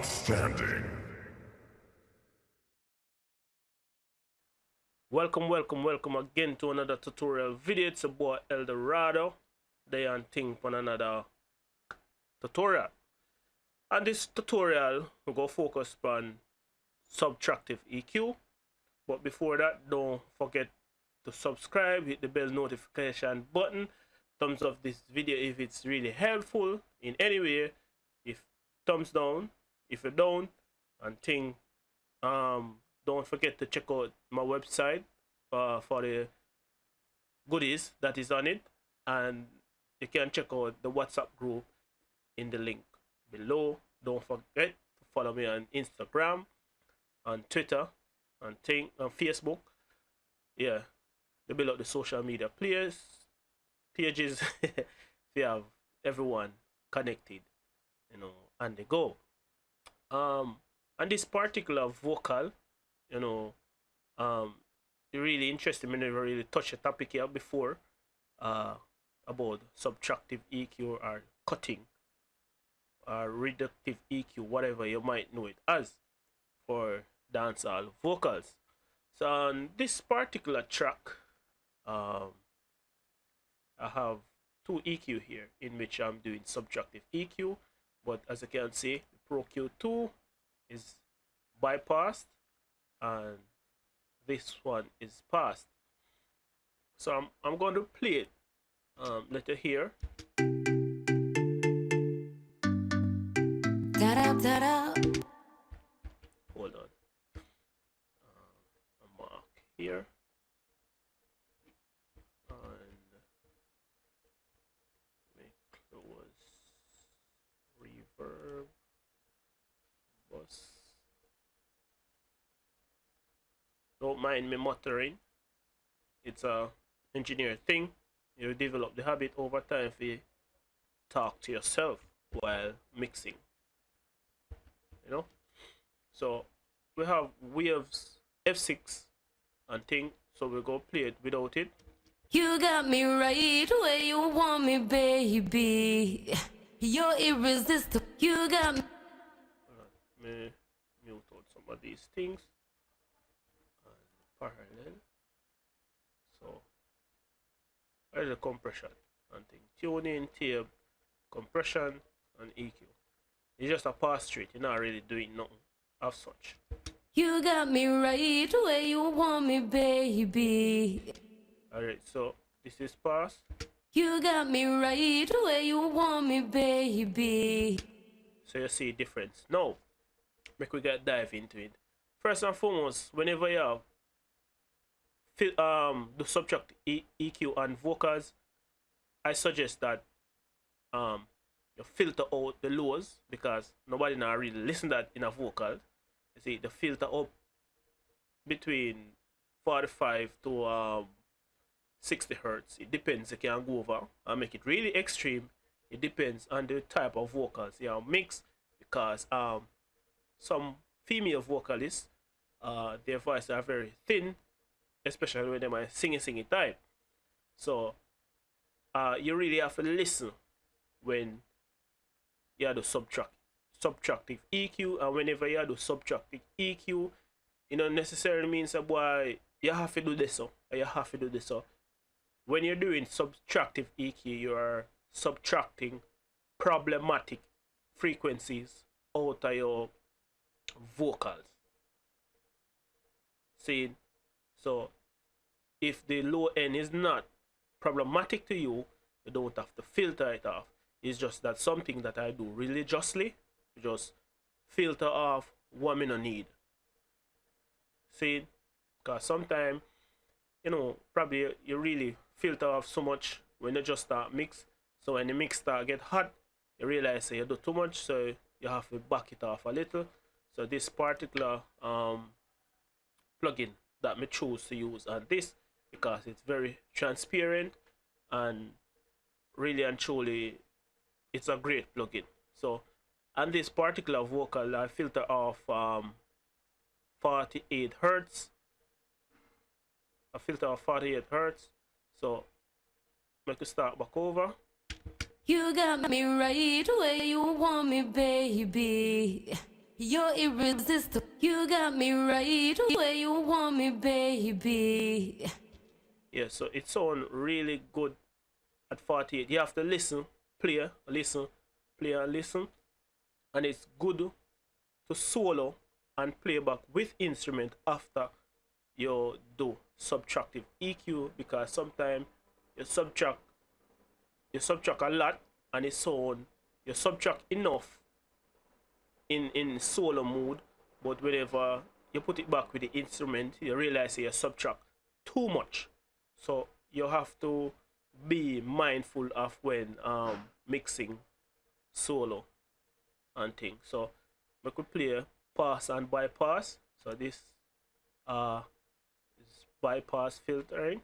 Outstanding. Welcome again to another tutorial video. It's about Eldorado. They and think on another tutorial. And this tutorial we go focus on subtractive EQ. But before that, don't forget to subscribe, hit the bell notification button, thumbs up this video if it's really helpful in any way. If thumbs down, if you don't, and think don't forget to check out my website for the goodies that is on it, and you can check out the WhatsApp group in the link below. Don't forget to follow me on Instagram, on Twitter, and Facebook. Yeah, they below the social media pages. We have everyone connected, and they go. And this particular vocal, it really interesting. I never really touched a topic here before, about subtractive EQ or cutting or reductive EQ, whatever you might know it as, for dancehall vocals. So on this particular track, I have two EQ here in which I'm doing subtractive EQ, but as you can see, the Pro Q2 is bypassed and this one is passed. So I'm going to play it. Let you hear. Hold on. A mark here. And make close reverb bus. Don't mind me muttering. It's a engineer thing. You develop the habit over time if you talk to yourself while mixing. So we have waves F6 and thing. So we'll go play it without it. You got me right where you want me, baby. You're irresistible. You got me. Let me mute out some of these things. And parallel. So there's the compression and thing. Tuning, tape, compression, and EQ. It's just a pass through it. You're not really doing nothing of such. You got me right where you want me, baby. Alright, so this is pass. You got me right where you want me, baby. So you see difference. Now, make we dive into it. First and foremost, whenever you have the subtract EQ and vocals, I suggest that you filter out the lows, because nobody now really listen that in a vocal. You see, the filter up between 45 to 60 hertz. It depends. You can go over and make it really extreme. It depends on the type of vocals you have mixed, because some female vocalists, their voices are very thin, especially when they are singing type. So you really have to listen when you have the subtractive EQ, and whenever you have the subtractive EQ, it don't necessarily means that boy you have to do this so, or you have to do this so. When you're doing subtractive EQ, you are subtracting problematic frequencies out of your vocals. See, so if the low end is not problematic to you, you don't have to filter it off. It's just that something that I do religiously, just filter off what me no need. See, because sometimes, probably you really filter off so much when you just start mix. So when the mix start get hot, you realize you do too much, so you have to back it off a little. So this particular plugin that me choose to use on this, because it's very transparent and really and truly it's a great plugin. So on this particular vocal, I filter off 48 hertz. I filter off 48 hertz. So make it start back over. You got me right where you want me, baby. You're irresistible. You got me right where you want me, baby. Yeah, so it sounds really good at 48. You have to listen, play, listen, play and listen. And it's good to solo and play back with instrument after you do subtractive EQ, because sometimes you subtract a lot and it sound, you subtract enough in solo mode, but whenever you put it back with the instrument, you realize you subtract too much. So you have to be mindful of when mixing solo and things. So we could play pass and bypass. So this is bypass filtering.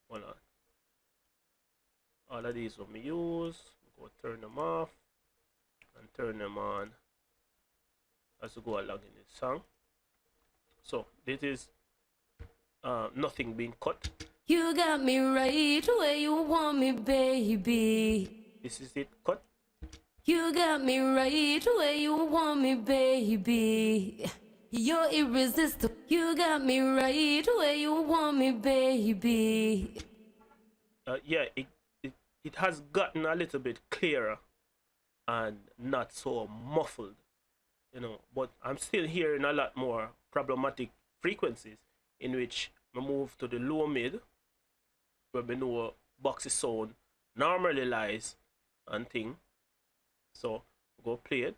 Hold on. All of these will be used. Go turn them off and turn them on as we go along in this song. So this is nothing being cut. You got me right where you want me, baby. This is it cut. You got me right where you want me, baby. You're irresistible. You got me right where you want me, baby. Yeah, it has gotten a little bit clearer and not so muffled, you know, but I'm still hearing a lot more problematic frequencies in which we move to the low mid, where we know boxy sound normally lies and thing. So go play it.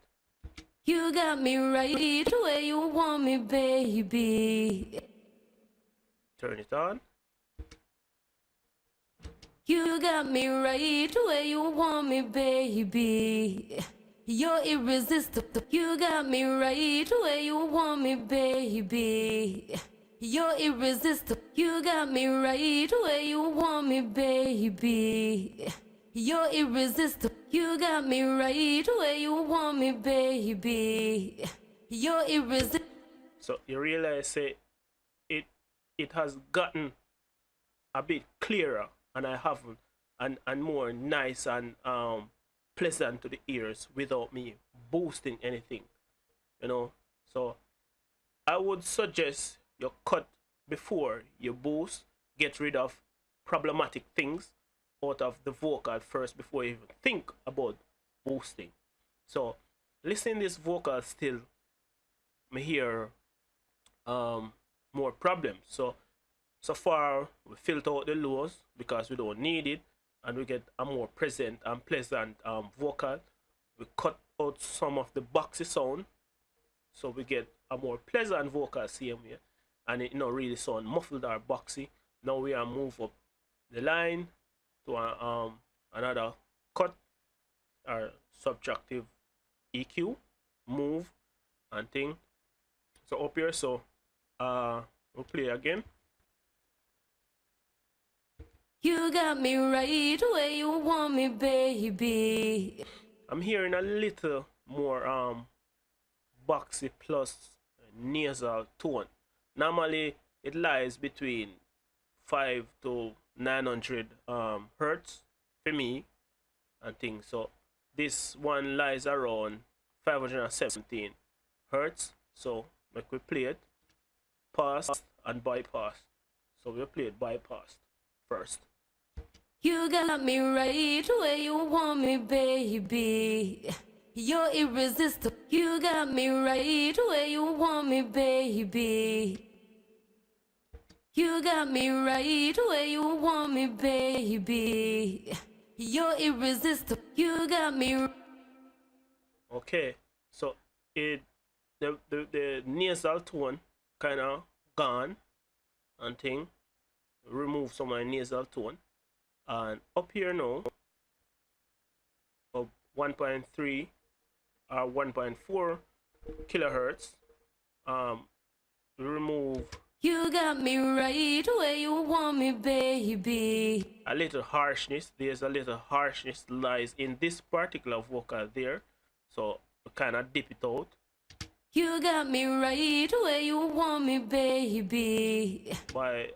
You got me right where you want me, baby. Turn it on. You got me right where you want me, baby. You're irresistible. You got me right where you want me, baby. You're irresistible. You got me right where you want me, baby. You're irresistible. You got me right where you want me, baby. You're irresistible. So you realize say it has gotten a bit clearer, and I haven't, and more nice and pleasant to the ears without me boosting anything, you know. So I would suggest you cut before you boost. Get rid of problematic things out of the vocal first before you even think about boosting. So listening this vocal still, me hear more problems. So far we filter out the lows because we don't need it, and we get a more present and pleasant vocal. We cut out some of the boxy sound, so we get a more pleasant vocal same way, and it not really sound muffled or boxy. Now we are move up the line to another cut or subtractive EQ move and thing. So up here, so we'll play again. You got me right where you want me, baby. I'm hearing a little more boxy plus nasal tone. Normally it lies between 5 to 900 hertz for me and things. So this one lies around 517 hertz. So like we play it pass and bypass. So we'll play it bypass first. You got me right where you want me, baby. You're irresistible. You got me right where you want me, baby. You got me right where you want me, baby. You're irresistible. You got me. Okay, so the nasal tone kind of gone and thing. Remove some of the nasal tone, and up here now of 1.3 or 1.4 kilohertz, remove You got me right where you want me, baby. a little harshness. There's a little harshness lies in this particular vocal there, so we kind of dip it out. You got me right where you want me, baby. By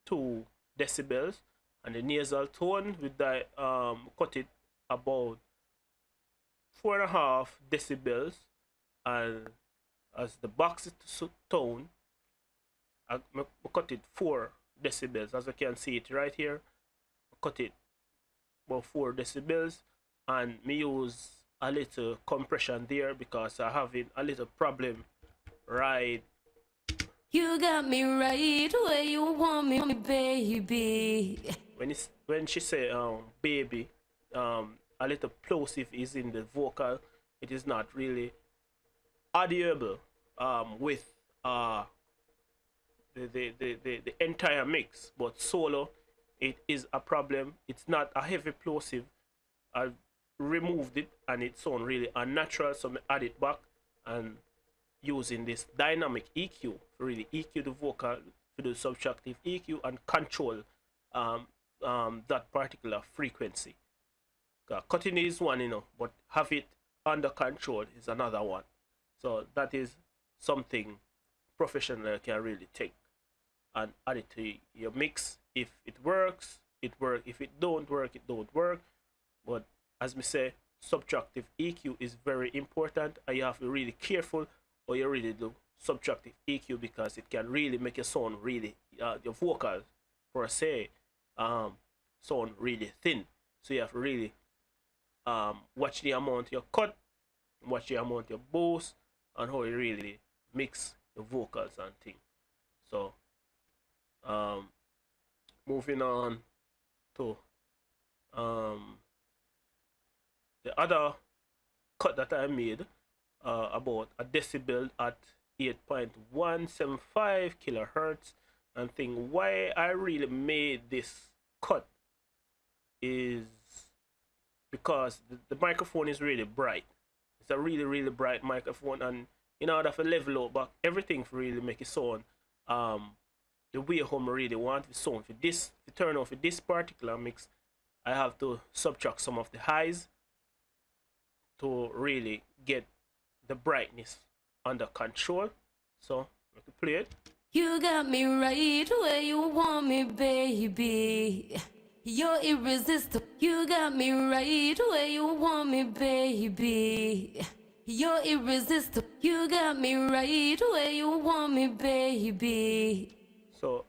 2 decibels, and the nasal tone with that cut it about 4.5 decibels, and as the box tone, I cut it 4 decibels. As you can see it right here, I cut it about 4 decibels, and me use a little compression there because I having a little problem right. You got me right where you want me, baby. When she say baby, a little plosive is in the vocal. It is not really audible with the entire mix, but solo it is a problem. It's not a heavy plosive. I removed it and it sound really unnatural, so I add it back and using this dynamic EQ to really EQ the vocal, to do subtractive EQ and control that particular frequency. Cutting is one, but have it under control is another one. So that is something professional can really take and add it to your mix. If it works, it works. If it don't work, it don't work. But as me say, subtractive EQ is very important, and you have to be really careful or you really do subtractive EQ, because it can really make your sound really your vocal per se sound really thin. So you have to really watch the amount you cut, watch the amount you boost, and how you really mix the vocals and things. So moving on to the other cut that I made, about a decibel at 8.175 kilohertz, and think why I really made this cut is because the microphone is really bright. It's a really bright microphone, and in order to level out back everything to really make it sound the way home really want the sound for this, to turn off for this particular mix, I have to subtract some of the highs to really get the brightness under control. So I can play it. You got me right where you want me, baby. You're irresistible. You got me right where you want me, baby. You're irresistible. You got me right where you want me, baby. So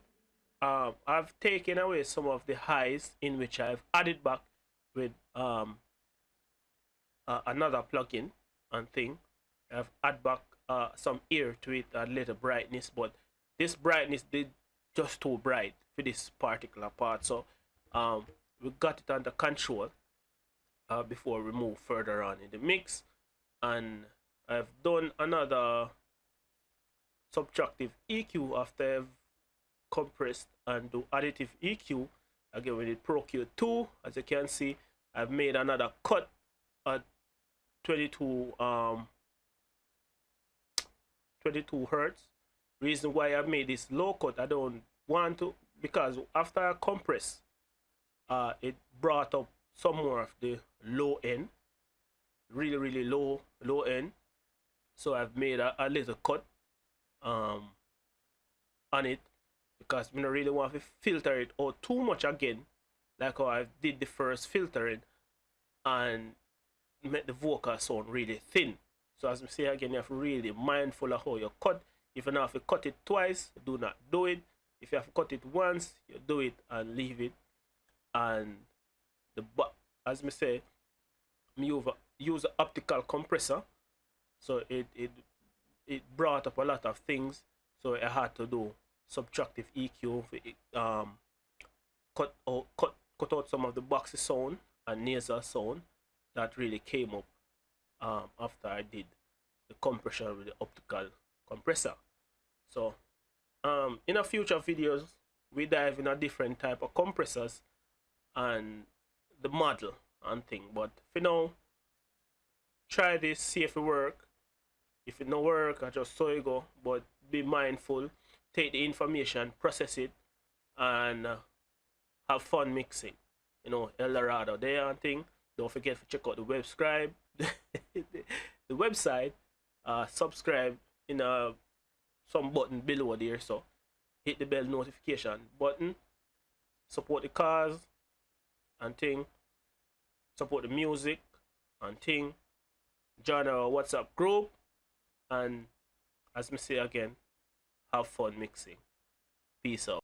I've taken away some of the highs, in which I've added back with another plugin and thing. I've added back some air to it, a little brightness, but this brightness did just too bright for this particular part. So we got it under control before we move further on in the mix. And I've done another subtractive EQ after I've compressed and do additive EQ again with it Pro Q2. As you can see, I've made another cut at 22 hertz. Reason why I made this low cut, I don't want to, because after I compress, it brought up some more of the low end, really low end. So I've made a little cut on it, because I don't really want to filter it out too much again, like how I did the first filtering, and make the vocal sound really thin. So as I say again, you have to really be mindful of how you cut. If you have to cut it twice, do not do it. If you have to cut it once, you do it and leave it. And as I say, use an optical compressor, so it brought up a lot of things. So I had to do subtractive EQ for cut out some of the boxy sound and nasal sound that really came up after I did the compression with the optical compressor. So in a future videos, we dive in a different type of compressors and the model and thing. But for now, try this, see if it work. If it don't work, I just so you go. But be mindful, take the information, process it, and have fun mixing. El Dorado there and thing. Don't forget to check out the website. The website. Subscribe in some button below there. So hit the bell notification button. Support the cause and thing. Support the music and thing. Join our WhatsApp group. And as me say again, have fun mixing. Peace out.